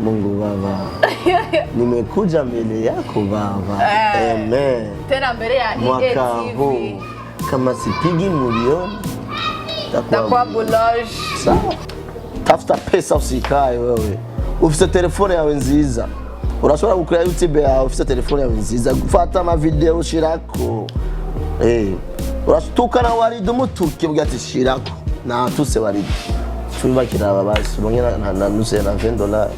Mungu Baba. Nimekuja mbele yako Baba. Amen. Tena mbele ya mwaka huu kama sipigi milioni takuwa bulage. Sawa. Tafuta pesa usikae wewe. Ufise telefone yawe nziza. Urashobora gukora YouTube yawe ufise telefone yawe nziza. Gufata ama video ushirako. Urashtuka na Waridu umutuke bwati shirako. Na tuse Waridu. Tubakira ababazi bongera na nuse na $20.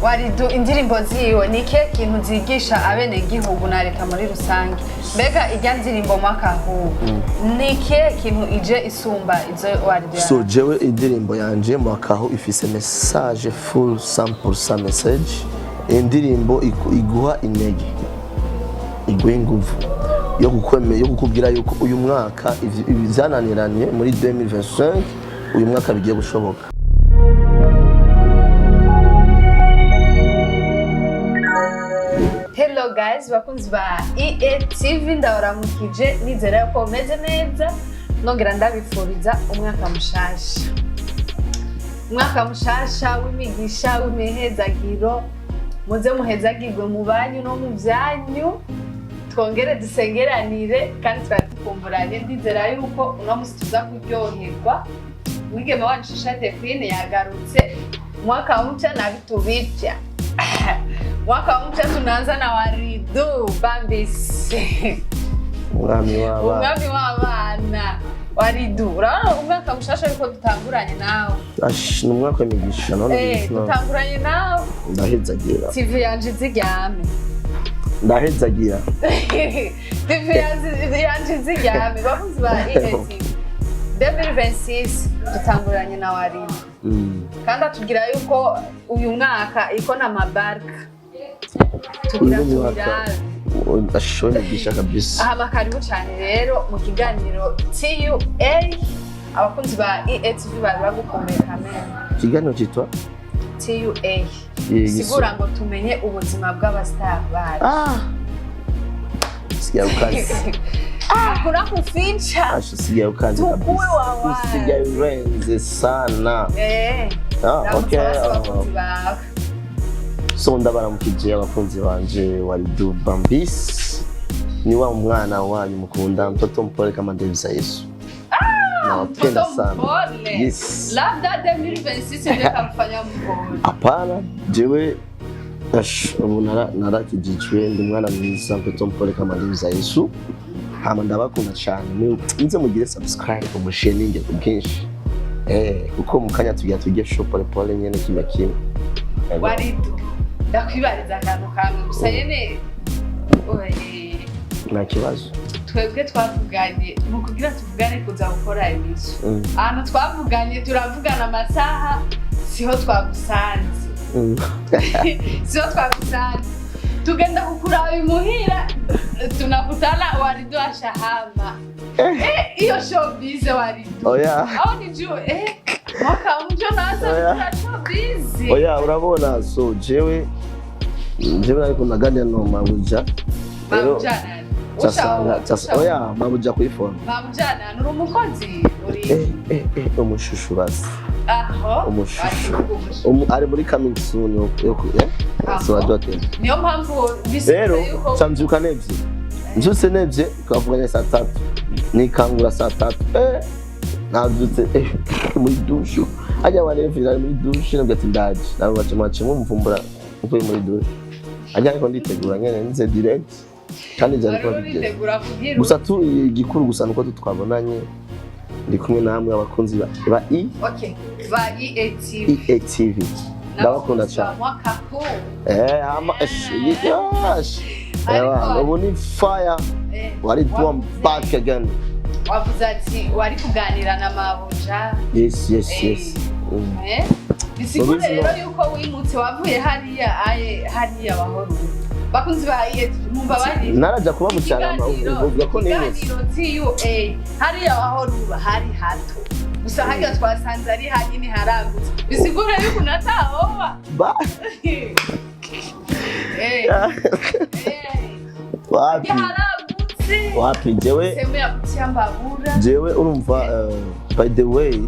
Waridu indirimbo ziwe nike kintu zigisha abene gihugu na leta muri rusange. Mbega ijya ndirimbo mwaka huu nike kintu ije isumba izo Waridu. So jewe indirimbo yanje mwaka huu ifise message full 100% message. Indirimbo iguha intege. Iguha ingufu yo kukubwira yuko uyu mwaka ibizananiranye muri 2025 uyu mwaka bigiye gushoboka. Hello guys, bakunzi ba EATV ndabaramukije nizera ko meze neza nongera ndabifuriza umwaka mushasha. Umwaka mushasha w'imigisha w'imihezagiro muze muhezagirwe mu banyu no mu byanyu twongere dusengeranire kandi twatukumburanye ndizera yuko uno musi tuza kuryoherwa. Mwigeme wanyu Shishate Queen yagarutse mwaka mpya na vitu vipya. Mwaka mpya tunaanza na Waridu Bambisi. Umwami w'abana. Waridu. Urabona umwaka mushasha yuko dutanguranye nawe. Ni umwaka w'imigisha none dutanguranye nawe. Ndahezagira. TV yanje ziryame. Ndahezagira. TV yanje ziryame bakunzi ba EATV. 2026 dutanguranye na Waridu. Kandi atugira yuko uyu mwaka iko na mabaraka. Tugira ashobora gisha kabisa. Aha makaribu cyane rero mu kiganiro TUA abakunzi ba EATV bari bagukomeye kamera. Kiganiro cyitwa TUA. Sigura ngo tumenye ubuzima bw'abastar bari. Sikia ukazi. Kuna kuficha. Sikia ukazi kabisa. Sikia urenze sana. Okay. So ndabaramukije abakunzi banje Waridu Bambisi. Ni wa mwana wanyu mukunda mtoto mpole kama Davis Yesu. Nawapenda sana. Yes. Labda 2026 ndio kamfanya mpole. Hapana, jewe narakijijwe ndi mwana mwiza mtoto mpole kama Davis Yesu. Hama ndabakunda cyane. Nize mugire subscribe umusheninge kubwinshi. Kuko mukanya tugiye show pole nyene kimwe. Waridu ndakwibariza akantu kamwe gusa nyene nta kibazo. Twebwe twavuganye mu kugira tuvugane kuza gukora ibizo. Ahantu twavuganye turavugana amasaha siho twagusanze. Siho twagusanze. Tugenda kukura imuhira tunakutana Waridu ashahama. Iyo showbiz Waridu. Au nijue mwaka mpya naanza showbiz. Urabona so jewe ariko naganira no mabuja. Sasa mabuja kuifona. Mabujana nuri umukozi uri umushushu basi. Umushushu. Ari muri coming soon yo so adote. Niyo mpamvu bisero sambyuka nevye. Njuse nevye twavuganye saa 3. Nikangura saa 3. Nabyutse muri dushu. Ajya barevira muri dushu nabwo ndaje. Nabo bace mumvumbura uko muri dushu. Ajya ariko nditegura nyene nze direct. Kandi cyane ko bitegura kugira. Gusa tu igikuru gusa nuko tutwabonanye. Ndi kumwe namwe abakunzi ba Okay. Ba EATV. EATV. Ndabakunda cyane. Mwaka huu. Ubu ni fire. Waridu back again. Wavuze ati wari kuganira na mabuja. Yes. Bisigure rero yuko wimutse wavuye hariya wahoro. Bakunzi ba EATV mumba bari. Naraja kuba mu cyarama uvuga ko nimutse. TUA hariya wahoro hari hato. Gusa hajya twasanze ari hanini haragutse. Bisigure yuko natahoba. Wapi jewe urumva by the way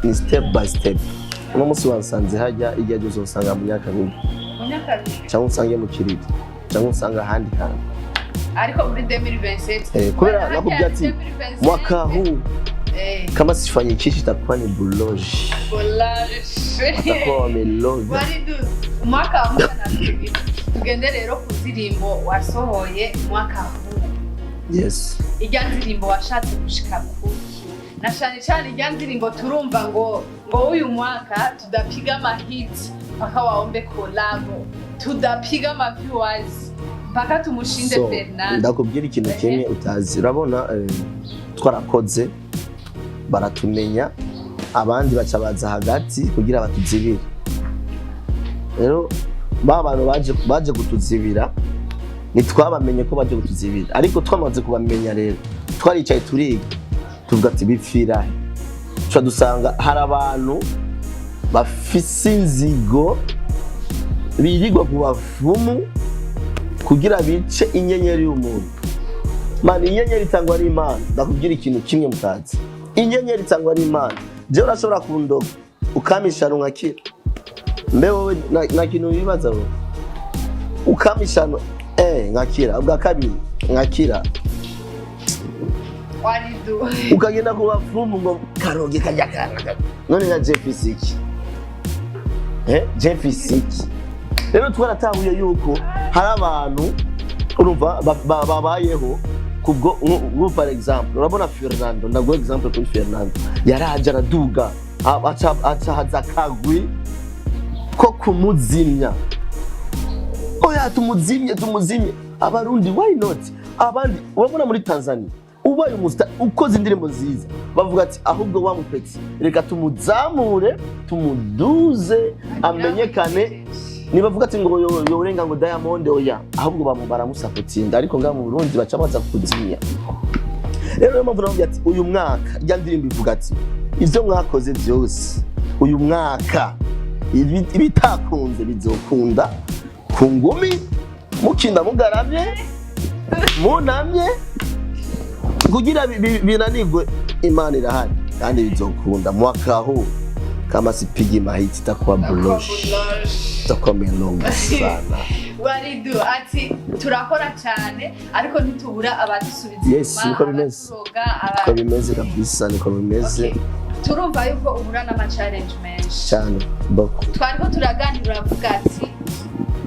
ni step by step. uno munsi wansanze hajya igihe cyose usanga mu Nyakabiga cyangwa usange mu Kiriri cyangwa usanga ahandi hantu ariko muri 2027 kubera nakubwiye ati mwaka huu kama sifanye kitu itakuwa ni boulogne itakuwa wameloga Waridu mwaka wa mwaka na tugende rero ku ndirimbo wasohoye mwaka huu yes ijya ndirimbo washatse gushika kuki na cyane ijya ndirimbo turumva ngo uyu mwaka tudapiga amahits mpaka waombe collabo tudapiga ama viewers mpaka tumushinde Fernando ndakubwira ikintu kimwe utazi urabona twarakoze baratumenya abandi baca baza hagati kugira batuzibire rero bantu baje kutuzibira nitwabamenye ko baje kutuzibira ariko twamaze kubamenya rero twaricaye turiga tuvuga ati bipfira cyo dusanga hari abantu bafise inzigo birigwa ku bavumu kugira bice inyenyeri y'umuntu man inyenyeri itangwa ari Imana ndakubwira ikintu kimwe mutazi inyenyeri itangwa ari Imana je urashobora kundoga ukamishana nkakira mbe wowe na kintu bibaza wowe ukamishana nkakira ubwa kabiri nkakira Waridu ukagenda ku bafumu ngo karoge kajya kana none na Jeffisiki Jeffisiki rero twaratahuye yuko hari abantu urumva babayeho kubwo par exemple urabona Fernando ndago example kuri Fernando yaraje araduga aca haza kagwi ko kumuzimya oya tumuzimye abarundi why not abandi urabona muri Tanzania ubaye ukoze indirimbo nziza bavuga ati ahubwo wa mupeti reka tumuzamure tumuduze amenyekane nibavuga ati ngo yorenga ngo Diamond oya ahubwo baramusapotinda ariko nga mu Burundi baca baza kuzimya rero mpamvu navuga ati uyu mwaka ya ndirimbo ivuga ati ivyo mwakoze byose uyu mwaka ibitakunze bizokunda ku ngumi mukinda mugaramye munamye kugira binanigwe Imana irahari kandi bizokunda mwaka huu kama sipigi mahiti itakuwa boulogne itakuwa melonga sana Waridu ati turakora cyane ariko ntitubura abadusubiza yes niko bimeze kabisa niko bimeze turumva yuko ubura n'ama challenge menshi cyane bako twariko turaganira uravuga ati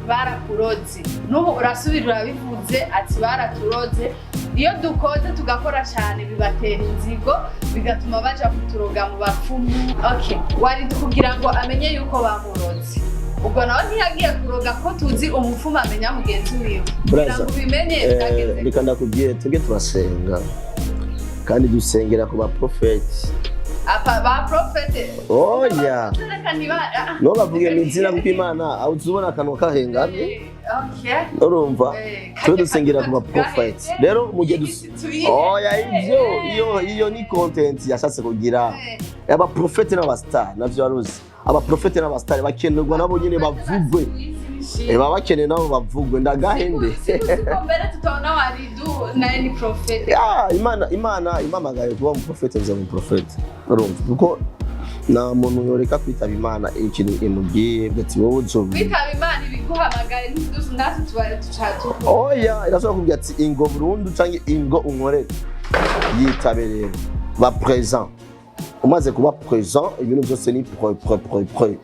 barakuroze n'ubu urasubira urabivuze ati baraturoze iyo dukoze tugakora cyane bibatera inzigo bigatuma baja kuturoga mu bafumu okay Waridu kugira ngo amenye yuko bamuroze ubwo nawe ntiyagiye kuroga ko tuzi umufumu amenya mugenzi wiwe kugira ngo bimenye reka ndakubwiye twebwe turasenga kandi dusengera ku baprofeti ba prophet oya no bavuge mizina kuko Imana awuzubona akanwa kahengamye urumva twe dusengera ku baprofeti rero mugiye oya iyo ni content yashatse kugira aba prophet n'abastar navyo aruzi aba prophet n'abastar bakenerwa nabo nyine bavugwe bakeneye nabo bavugwe ndagahende mbere tutaona Waridu na ni prophet Imana gaye kuba mu prophet nze mu prophet urumva kuko na muntu yoreka kwitaba Imana ikintu imubwiye gati wowe uzobi kwitaba Imana ibiguhamagaye ntuzi ndasi tubare tucatu oya irashobora kuvuga ati ingo burundu canke ingo unkorere yitabe rero ba présent umaze kuba présent ibintu byose ni pre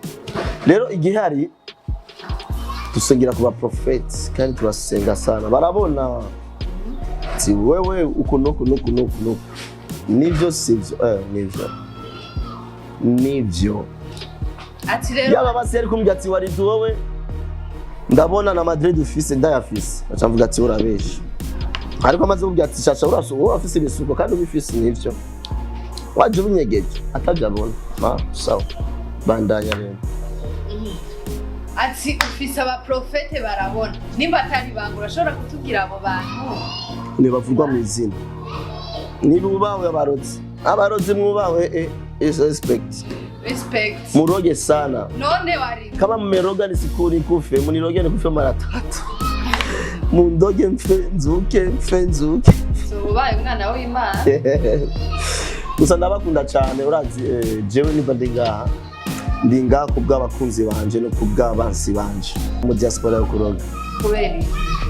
rero igihe hari dusengera ku baprofeti kandi turasenga sana barabona ati wewe uko no nivyo sivyo nivyo ati rero yaba basi ari kumbya ati Waridu wowe ndabona na Madrid ufise ndayafise acamvuga ati urabesha ariko amaze kumbya ati shasha urafise ibisuko kandi ubifise nivyo waje ubinyegeje atabyabona sawa bandanya rero ati ufise abaprofete barabona nimba atari banga urashobora kutubwira abo bantu ntibavugwa mu izina nibubawe abarozi mwubawe respect muroge sana none Waridu kama mmeroga nisikuri kufe muniroge nikufe mara 3 mundoge mfe nzuke so ubaye umwana w'Imana gusa ndabakunda cyane urazi jewe niba ndi ngaha ndi ngaha kubw'abakunzi banje no kubw'abansi banje mu diaspora yo kuroga kubera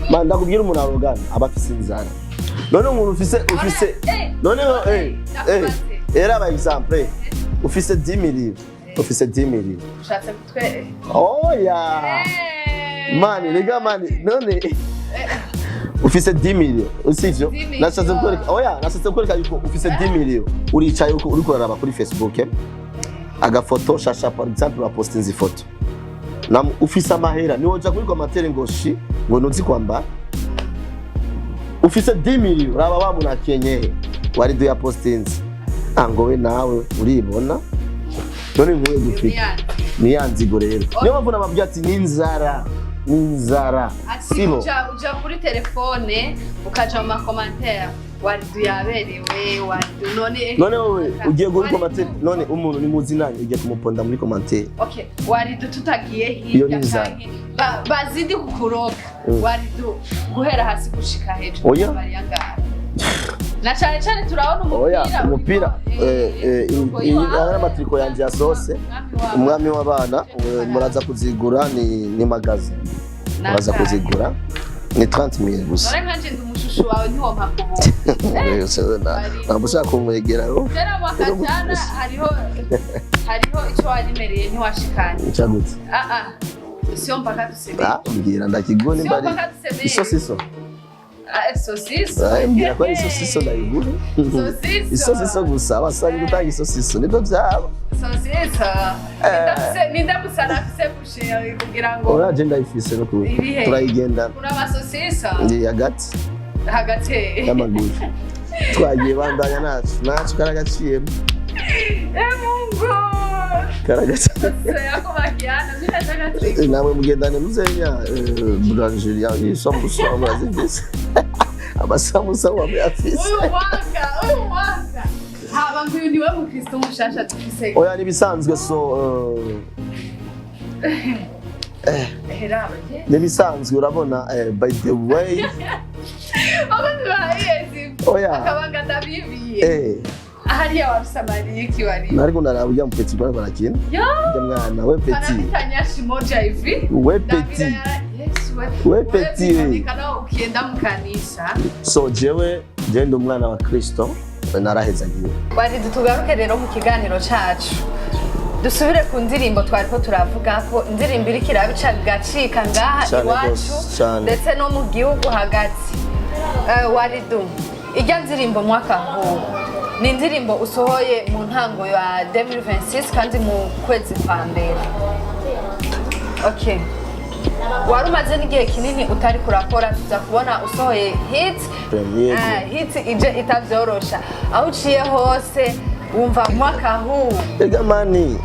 man ndakubwira umuntu arogana aba afise inzara none umuntu ufise none era by example ufise 10 millions ufise 10 millions ushatse kutwe oya mani lega mani none ufise 10 millions usivyo nashatse kukwereka oya nashatse kukwereka yuko ufise 10 millions uricaye uko uri kuraraba kuri Facebook agafoto shasha par exemple wa postinze ifoto na ufise amahera niwo uja kuri commentaire ngo shi ngo nuzi kwamba ufise 10 millions raba wa muntu akenye wari do ya postinze ngo we nawe uribona none nkuye dufite ni yanzigo rero niyo mpamvu nababwiye ati ninzara sibo uja kuri telefone ukaja mu commentaire wari duyaberewe wari none wowe ugiye kuri commentaire none umuntu ni muzinanye ugiye kumuponda muri commentaire okay wari tutagiye hirya cyane bazidi kukuroga wari guhera hasi gushika hejuru bari yangaye na cyane turabona umupira ara matriko yanje ya sose umwami w'abana muraza kuzigura ni magazi muraza kuzigura ni 30,000 gusa none nkanje ndi umushushu wawe ntiwo mpakubo nabushaka kumwegera ro tera wakajana hariho icyo warimereye ntiwashikanye cyagutse sio mpaka tuseme mbwira ndakigone mbari iso mbwira ko iso ndayigure iso gusa abasari gutanga iso nibyo byabo nindamusana afise kushira kugira ngo ora agenda ifise no turayigenda kuna basosisa ndi hagati y'amaguru twagiye bandanya nacu karagaciye Mungu karagaciye yako bakiana mimi nataka trick nawe mugendane muzenya Brangeria isambusa amazindise abasamusa wabe afise uyu wanga haba nguyu niwe mu Kristo mushasha tufise oya nibisanzwe so nibisanzwe urabona by the way oya akabanga ndabibiye hariya wabisabariye iki wari nariko ndarabya mu petit bwana barakina ya mwana we petit kanyashi moja hivi we petit we petit kana ukienda mukanisa so jewe ndo umwana wa Kristo narahezagiye bari dutugaruke rero mu kiganiro cacu dusubire ku ndirimbo twariko turavuga ko indirimbo iri kirabica gacika ngaha iwacu ndetse no mu gihugu hagati wari ijya ndirimbo mwaka huu ni indirimbo usohoye mu ntango ya 2026 kandi mu kwezi kwa mbere okay wari umaze n'igihe kinini utari kurakora tuza kubona usohoye hit ije itavyorosha aho uciye hose wumva mwaka huu ega mani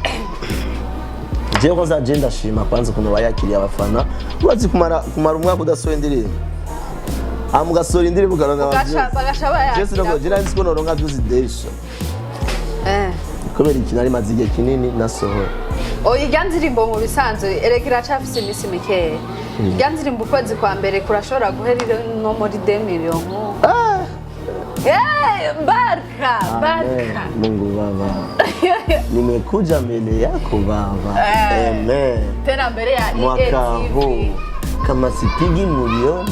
jewe ko zaje ndashima kwanza kuno bayakiriye abafana urazi kumara umwaka udasohoye indirimbo amugasora indirimbo karonga bagashabaya Jesse no gojina nsiko noronga duzidesha kubera ikintu ari mazigiye kinini nasohora ijya ndirimbo mu bisanzwe erekira cafise imisi mikeya ijya ndirimbo ukwezi kwa mbere kurashobora guherira no muri 2 million barka Mungu baba nimekuja mbele yako baba amen tena mbele ya mwaka huu kama sipigi milioni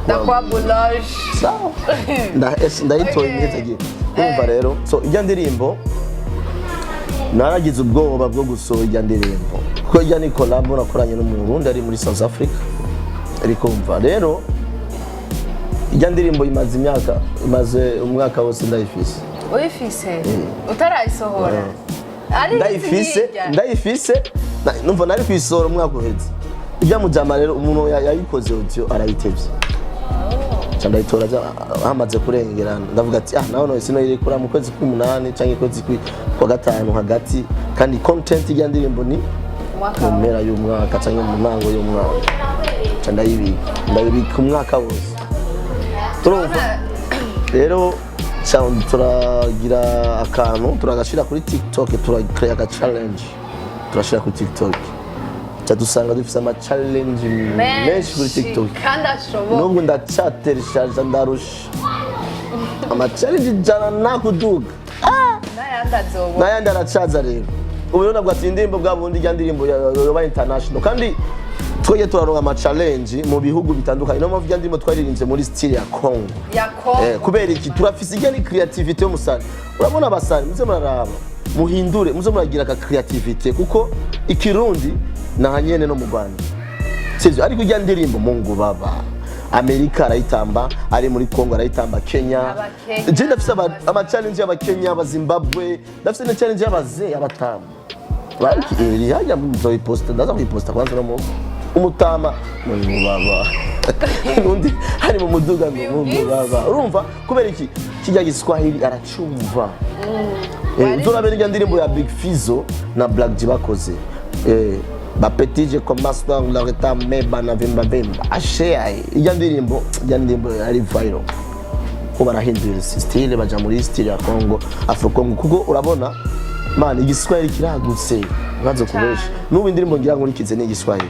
takwa bulage sawa ndayitoye ngezagiye kumva rero so ijya ndirimbo naragize ubwoba bwo gusohora ijya ndirimbo kuko ijya ni collab nakoranye no mu Burundi ari muri South Africa ariko umva rero ijya ndirimbo imaze umwaka wose ndayifise uyifise utarayisohora ari ndayifise numva nari kwisohora umwaka uheze ijya mujama rero umuntu yayikoze utyo arayitevye candayitora hamaze kurengerana ndavuga ati naho no sino iri kura mu kwezi k'8 canke kwezi kwa gatanu hagati kandi content ijya ndirimbo ni mu mpera y'umwaka canke mu ntango y'umwaka ndayibika umwaka wose turumva rero turagira akantu turagashira kuri TikTok turakrea ka challenge turashira kuri TikTok dusanga dufise ama challenge menshi kuri TikTok kandi ashoboka nubwo ndacatereshaje ndarusha ama challenge jana nakuduga nayandi aracaza rero ubona bwa tindimbo bwa bundi rya ndirimbo yoba international kandi twoye turaronga ama challenge mu bihugu bitandukanye no mpamvu ndimo twaririnze muri style ya Congo kubera iki turafise igeni creativity yo musani urabona abasani muze muraraba muhindure muze muragira ka creativity kuko ikirundi nahanyene no mu Rwanda sivyo ariko irya ndirimbo Mungu baba Amerika arayitamba ari muri Congo arayitamba Kenya je ndafise ama challenge y'aba Kenya aba Zimbabwe ndafise na challenge y'abaze abatamba bari hajya mu posta ndaza kuyiposta kwanza no mu umutama Mungu baba nundi hari mu muduga ngo Mungu baba urumva kubera iki kijya giswahili aracumva turabera irya ndirimbo ya Big Fizzo na Black J bakoze ba petit je commence dans le retard mais bana vimba vimba ashare irya ndirimbo ari viral ko barahindura style baja muri style ya Congo Afro Congo kuko urabona man igiswahili kiragutse nkazo kubesha n'ubu indirimbo ngira ngo nikize ni igiswahili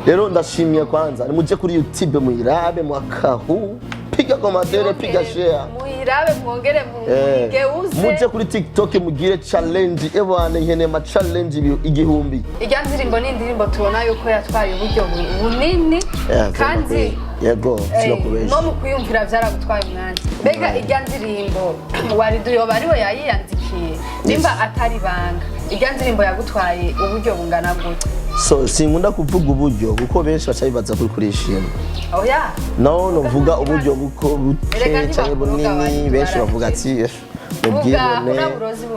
rero ndashimye kwanza nimuje kuri YouTube muirabe mwakahu piga commentaire piga share muirabe mwongere mugeuze muje kuri TikTok mugire challenge ebane nkene ma challenge igihumbi irya ndirimbo ni ndirimbo tubona yuko yatwaye uburyo bunini kandi yego sinokubesha no mukuyumvira byaragutwaye umwanya mbega irya ndirimbo wari duyoba ariwe yayiyandikiye nimba atari banga irya ndirimbo yagutwaye uburyo bungana gute so sinkunda kuvuga uburyo kuko benshi bacabibaza kuri kurishima oya no vuga uburyo buko buke cyane bunini benshi bavuga ati ubwibone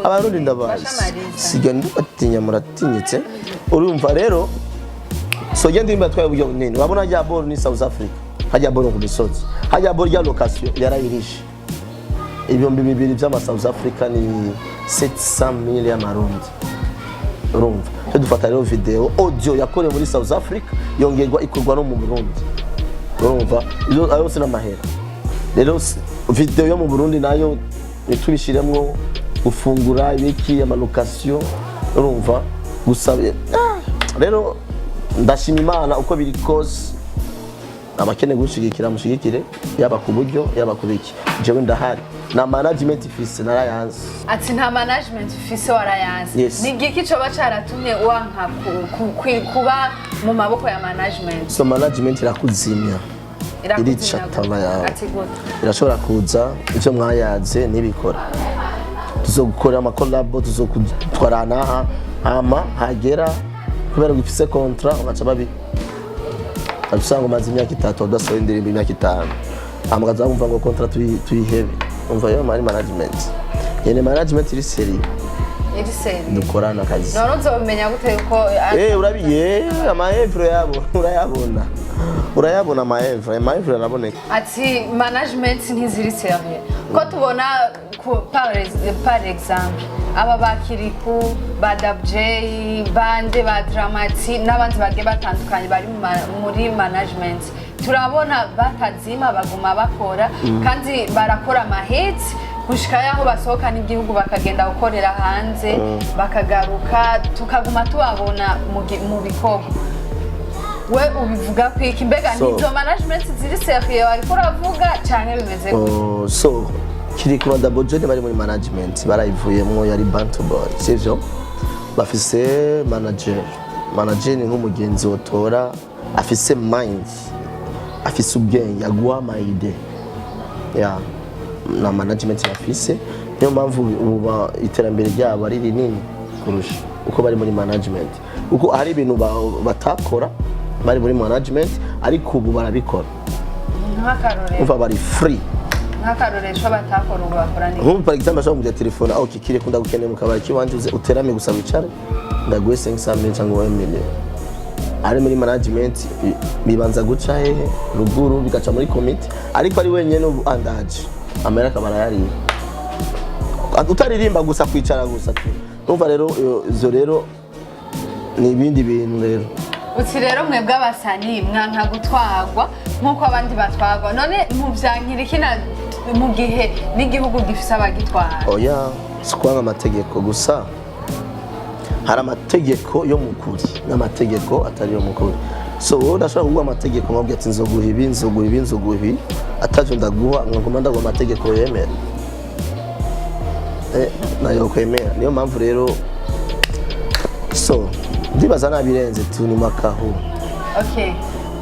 abarundi ndabazi siga ndatinya muratinyitse urumva rero so je ndimba twaye uburyo bunini wabona hajya ball ni South Africa hajya ball ku misozi hajya ball ya location yarayirishe ibihumbi bibiri by'ama South Africa ni 700,000 y'amarundi urumva dufata rero video audio yakorewe muri South Africa yongerwa ikorwa no mu Burundi urumva iyo ayose n'amahera rero video yo mu Burundi nayo tubishiremwo gufungura ibiki ama location urumva gusabe rero ndashima Imana uko biri kose abakene gushigikira mushigikire yaba ku buryo yaba kubiki jewe ndahari na management ifise narayanze ati nta management ifise warayanze nigiki cyo bacaratumye wanka kuba mu maboko ya management so management irakuzimya irica taba yawe irashobora kuza icyo mwayaze nibikora tuzogukora ama collab tuzokutwarana ama hagera kubera gifise contrat ugaca babi abisanga mazi imyaka 3 udasohoye indirimbo imyaka 5 amagaza bumva ngo contrat tuyihebe umva yo mari management yene management iri seri dukorana kazi none uzomenya gute yuko urabiye amaevro yabo urayabona amaevro araboneka ati management ntiziri seri ko tubona par exemple aba bakiriku badabj bande ba dramati n'abandi bagiye batandukanye bari muri management turabona batazima baguma bakora kandi barakora amahits gushika yaho basohoka n'igihugu bakagenda gukorera hanze bakagaruka tukaguma tubabona mu bikorwa we ubivuga kwiki mbega nizo management ziri serieux ariko uravuga cyane bimeze so kiri ku badabj bari muri management barayivuyemo yari Bantu Boy sivyo bafise manager ni nk'umugenzi wotora afise mind afise ubwenge agwa maide na management afise niyo mpamvu ubu iterambere ryabo ari rinini kurusha uko bari muri management uko hari ibintu batakora bari muri management ariko ubu barabikora umva bari free nk'akaroresho batakora ubu bakora neza nk'ubu par exemple ashobora kujya telefone aho kikire kunda gukenera mu kabari kiwanje uze uterame gusa wicare ndaguhe 500,000 cyangwa 1 million ari muri management bibanza guca hehe ruguru bigaca muri committee ariko ari wenyene ubu andaje Amerika barayari utaririmba gusa kwicara gusa umva rero izo rero ni ibindi bintu rero uti rero mwe bw'abasani mwanka gutwagwa nkuko abandi batwagwa none muvyankira ikina mu gihe n'igihugu gifise abagitwara oya sikwanga amategeko gusa hari amategeko yo mukuri n'amategeko atari yo mukuri so ndashaka kuguha amategeko nkabwira ati nzoguha ibi ataje ndaguha ngoma ndaguha amategeko yemera nayo kwemera niyo mpamvu rero So ndibaza nabirenze tu ni mwaka huu. Okay,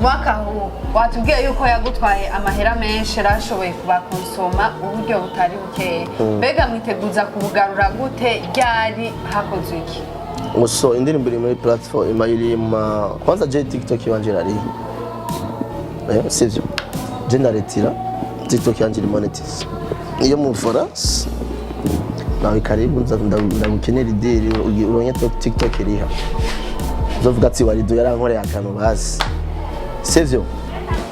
mwaka huu watubwiye yuko yagutwaye amahera menshi arashoboye kubakonsoma uburyo butari bukeye. Mbega mwiteguza kubugarura gute ryari hakozwe iki? So indirimbo iri muri platform iri kwanza je TikTok yanje rari. Sivyo. Je naretira TikTok yanje monetize. Iyo mufora nawe karibu ndagukenera idiri uronye TikTok iriha. Uzovuga ati warido yarankoreye akantu basi. Sivyo.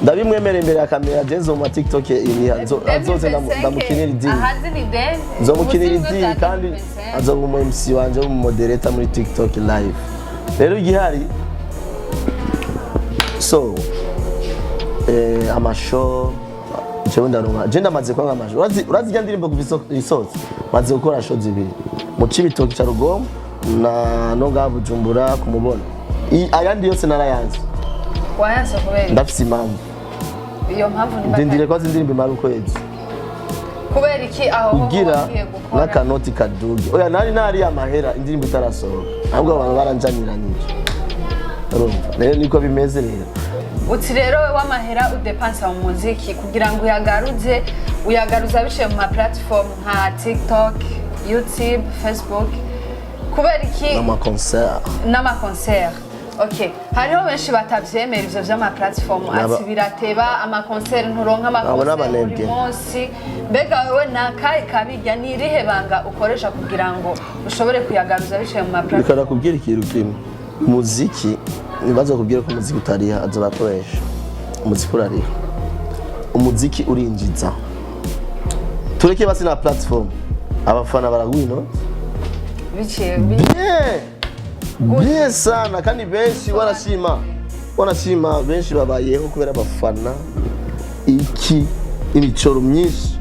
Ndabimwemera imbere ya kamera Jenzo mu TikTok iriha azoze ndamukenera idiri. Ahazi ni dance. Nzomukenera idiri kandi azonga umu MC wanje mu moderator muri TikTok live. Rero igihari so amashow jewe ndaronka je ndamaze kwanga amashow urazi rya ndirimbo kuvisoza maze gukora show zibiri mu Cibitoke cya Rugombo na no Bujumbura kumubona ayandi yose narayanze wayanse kubera ndafise impamvu iyo mpamvu ni ndindire ko zindirimbo imara ukwezi kubera iki aho ugira n'akanoti kaduge oya nari amahera indirimbo itarasohoka ahubwo abantu baranjaniranyije urumva rero niko bimeze rero uti rero w'amahera udepansa mu muziki kugira ngo uyagaruza biciye mu ma platform nka TikTok, YouTube, Facebook kubera iki n'ama concert. Okay, hariho benshi batavyemera ivyo vy'ama platform ati birateba ama concert nturonka ama concert buri munsi. Mbega wewe nakaye kabijya nirihe banga ukoresha kugira ngo ushobore kuyagaruza biciye mu ma platform? Bikara kubwira ikintu kimwe umuziki nibazo kubwira ko umuziki utariha azobakoresha umuziki urariha umuziki urinjiza tureke basi na platform abafana baragwino biciye bien sana kandi benshi wanashima benshi babayeho kubera abafana iki imicoro myinshi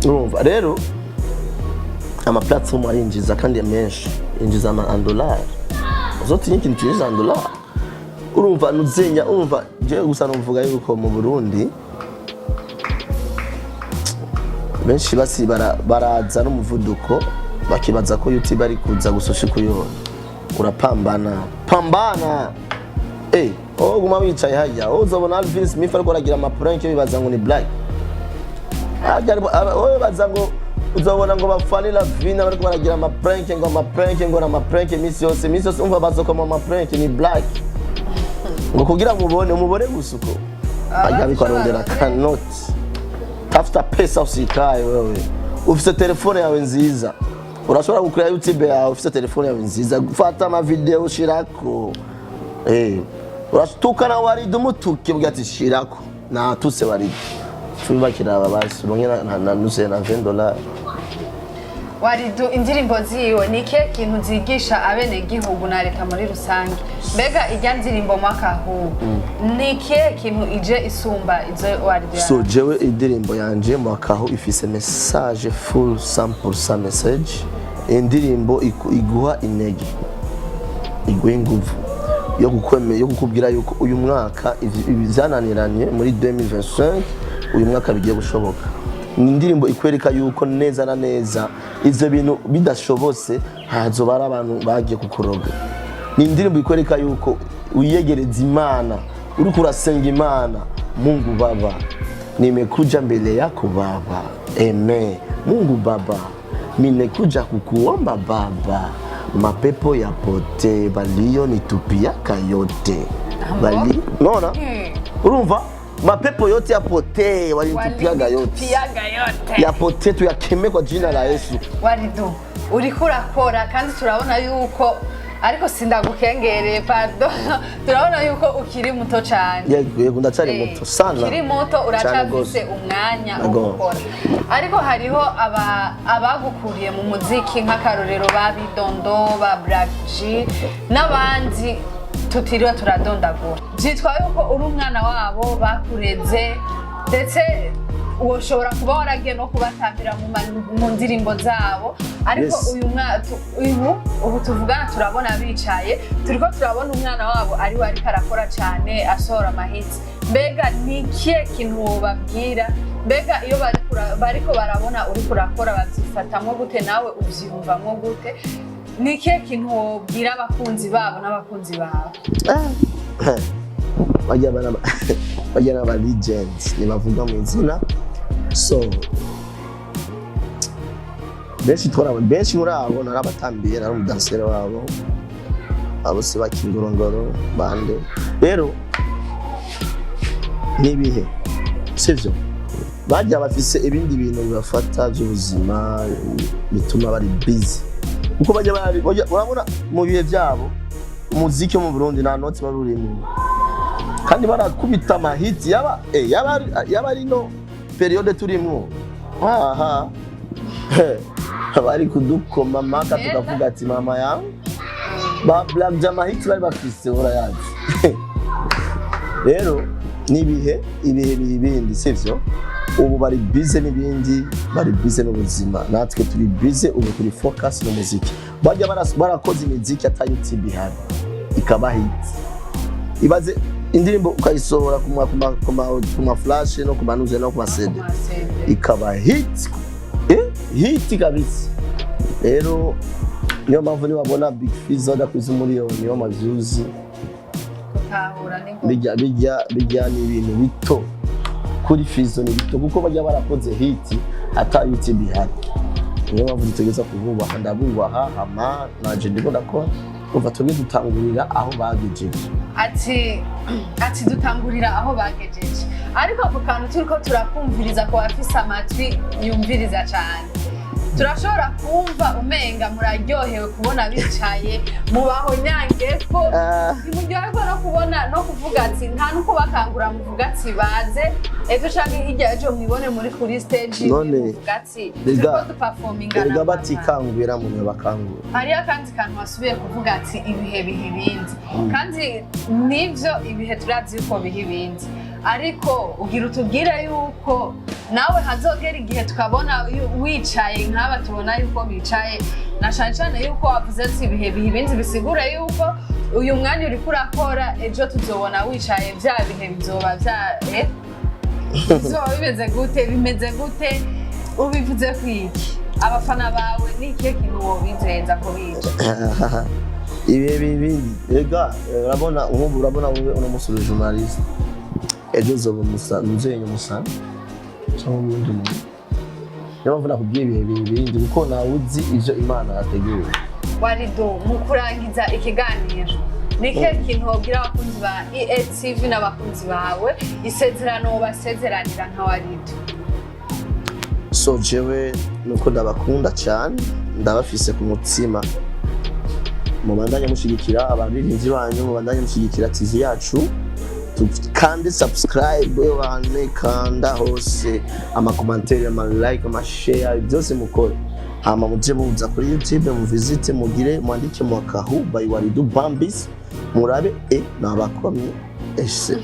urumva rero ama platform arinjiza kandi menshi injiza ama $1 zote nyinshi ntiza $1 urumva nuzenya urumva je gusa numvuga yuko mu Burundi benshi basi baraza n'umuvuduko bakibaza ko YouTube ari kuza gusosha kuyona urapambana guma wicaye hajya uzobona Alvin Smith ariko aragira ama prank bibaza ngo ni black baza ngo uzobona ngo bafanira vina bariko baragira ama prank ngo ama prank misi yose umva bazokoma ama prank ni black ngo kugira umubone gusuko ajya bikarondera kanoti after pesa usikaye wewe ufise telefone yawe nziza urashobora gukora YouTube yawe ufise telefone yawe nziza gufata ama video ushirako urashtuka na warido umutuke bwa ati shirako na tuse warido tubakira ababasi na nuse na $20 warido indirimbo ziwe ni kihe kintu zigisha abene gihugu na leta muri rusange mbega ijya ndirimbo mwaka huu ni kihe kintu ije isumba izo warido so jewe indirimbo yanje mwaka huu ifise message full 100% message indirimbo iguha intege iguha inguvu yo kukubwira yuko uyu mwaka ibizananiranye muri 2025 uyu mwaka bigiye gushoboka ni indirimbo ikwereka yuko neza na neza ivyo bintu bidashobose hazobara abantu bagiye kukuroga ni indirimbo ikwereka yuko uyegereza Imana uri kurasenga Imana Mungu Baba nimekuja mbele yako Baba Mungu Baba nimekuja kukuomba Baba mapepo yapote baliyonitupiaka yote unaona urumva mapepo yote yapote walinitupiaga yote yapote tuyakeme kwa jina la Yesu warido uriko urakora kandi turabona yuko ariko sindagukengereye pardon turabona yuko ukiri muto cyane yego ndacari muto sana ukiri muto uracafise umwanya wo gukora ariko hariho abagukuriye mu muziki nk'akarorero babidondo ba Black G n'abandi tutiriwe turadondagura byitwa yuko uri umwana wabo bakureze ndetse ushobora kuba waragiye no kubatambira mu ndirimbo zabo ariko ubu tuvugana turabona bicaye turiko turabona umwana wabo ari we ariko arakora cyane asohora amahitsi mbega ni ikihe kintu wobabwira mbega iyo bariko barabona uriko urakora babyifatamo gute nawe uvyiyumvamo gute ni ikihe kintu wobwira abakunzi babo n'abakunzi bawe? bajya n'aba legends nibavuga mu izina, so benshi muri abo narabatambiye, nari umudansere wabo, abo se bakingorongoro bande, rero nibihe sivyo bajya bafise ibindi bintu bibafata by'ubuzima bituma bari busy, kuko bajya urabona mu bihe byabo umuziki wo mu Burundi nta noti barurimo, kandi barakubita amahiti yaba ari no periode turimo, bari kudukoma maka tukavuga ati mama yangu ba Black Jamahiti bari bafise urayazi. Rero nibihe bindi sivyo, ubu bari busy n'ibindi, bari busy n'ubuzima, natwe turi busy ubu turi focus no muziki. Bajya barakoze imiziki ata YouTube ihari ikaba hit, ibaze indirimbo ukayisohora kuma flash no kumanuze no kuma CD ikaba hit kabisa. Rero niyo mpamvu nibabona Big Fizzo adakuze umuriyoni w'amavyuzi bijya ni ibintu bito kuri Fizzo, ni bito kuko bajya barakoze hit ata YouTube ihari. Niyo mpamvu dutegeza kububaha, ndabubaha hama naje ndiko ndakora kuva twebwe dutangurira aho bagejeje. Ati dutangurira aho bagejeje, ariko ako kantu turiko turakumviriza ko afise amatwi yumviriza cyane, turashobora kumva umenga muraryohewe kubona bicaye mubaho nyangeko, nimuryohewe no kubona no kuvuga ati nta nuko bakangura muvuga ati baze ejo canke hirya ejo mwibone muri kuri stage muvuga ati turiko duperforminga na batikangwira mu bakangura. Hari akandi kantu wasubiye kuvuga ati ibihe bindi, kandi nivyo ibihe turazi yuko bihe bindi, ariko ugira utubwire yuko nawe hazogera igihe tukabona wicaye nk'aba tubona yuko bicaye, na cyane yuko wavuze ati ibihe bindi bisigura yuko uyu mwanya uri kurakora ejo tuzobona wicaye, bya bihe bizoba bizoba bimeze gute ubivuze kwiki abafana bawe, ni ikihe kintu wobizeza ko bica ibihe bindi? Ega urabona wowe uno musore journalist ejo zoba muzenye musana cyangwa undi muntu, niyo mpamvu nakubwiye ibihe bindi kuko nawe uzi ivyo Imana yateguye. Warido, mu kurangiza ikiganiro ni ikihe kintu wobwira abakunzi ba EATV n'abakunzi bawe, isezerano basezeranira nka Warido? So jewe nuko ndabakunda cyane, ndabafise ku mutima, mubandanye mushigikira abaririmbyi banyu, mubandanye mushigikira TV yacu, kandi subscribe kanda hose amakomantere, like, amashare, byose mukore, hama muje muza kuri YouTube muvisite, mugire mwandike Mwakahu by Warido Bambis, murabe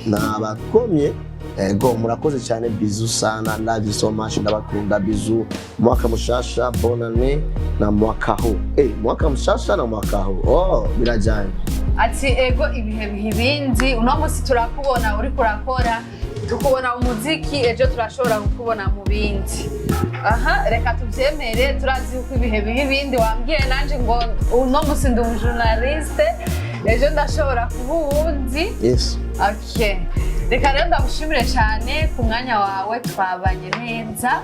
nabakomye ego murakoze cyane. Bizu sana, love you so much, ndabakunda. Bizu, mwaka mushasha, bonane na Mwakahu. Mwaka mushasha na Mwakahu birajyanye. Ati ego ibihe bindi, uno munsi turakubona uri kurakora, tukubona umuziki, ejo turashobora kukubona mu bindi. Reka tubyemere, turazi uko ibihe bindi wambwiye nanje ngo uno munsi ndi umujournaliste, ejo ndashobora kuba uwundi. Yes. Okay. Reka rero ndagushimire cyane ku mwanya wawe, twabanye neza.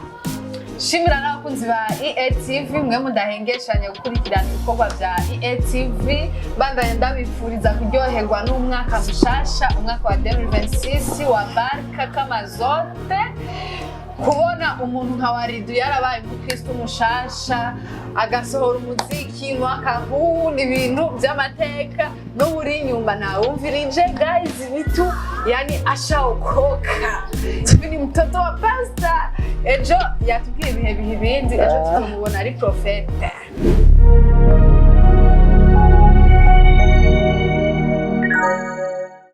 Shimira n'abakunzi ba EATV, mwe mudahengeshanya gukurikirana ibikorwa bya EATV, bandanye ndabifuriza kuryoherwa n'umwaka mushasha, umwaka wa 2026 wa baraka kama zote. Kubona umuntu nka Warido yarabaye umukristo mushasha agasohora umuziki Mwakahu, ni ibintu by'amateka, n'uburi inyuma nawumvirije guys, bitu yani ashaokoka, ni mtoto wa pastor. Ejo yatubwiye ibihe bindi, ejo tukamubona ari profete.